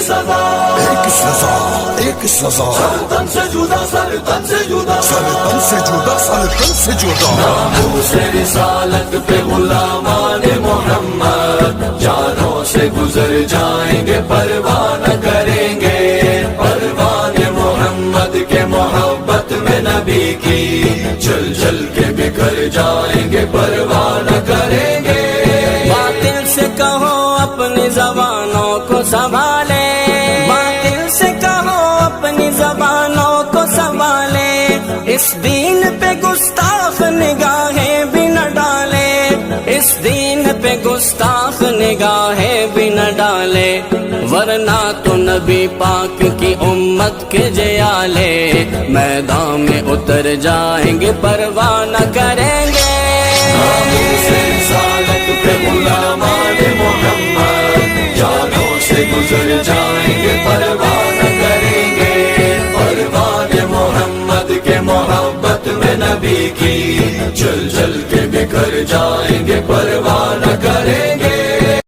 سزا، ایک سزا ایک سزا، سر تن سے جدا، سر تن سے جدا، سر تن سے جدا، سر تن سے جدا، ناموس رسالت پہ غلامان محمد جانوں سے گزر جائیں گے، پرواہ نہ کریں گے، پروان محمد کے محبت میں نبی کی جل جل کے بکھر جائیں گے، پرواہ نہ کریں گے۔ باطل سے کہو اپنی زبانوں کو سنبھالے، باطل سے کہو اپنی زبانوں کو سنبھالے، اس دین پہ گستاخ نگاہیں بھی نہ ڈالے، اس دین پہ گستاخ نگاہیں بھی نہ ڈالے، ورنہ تو نبی پاک کی امت کے جیالے میدان میں اتر جائیں گے، پرواہ نہ کریں گے۔ ناموس رسالت پہ غلامان محمد جانوں سے گزر جائیں گے، پرواہ نہ کریں گے، پروان محمد کے محبت میں نبی کی جل جل کے بکھر جائیں گے، پرواہ نہ کریں گے۔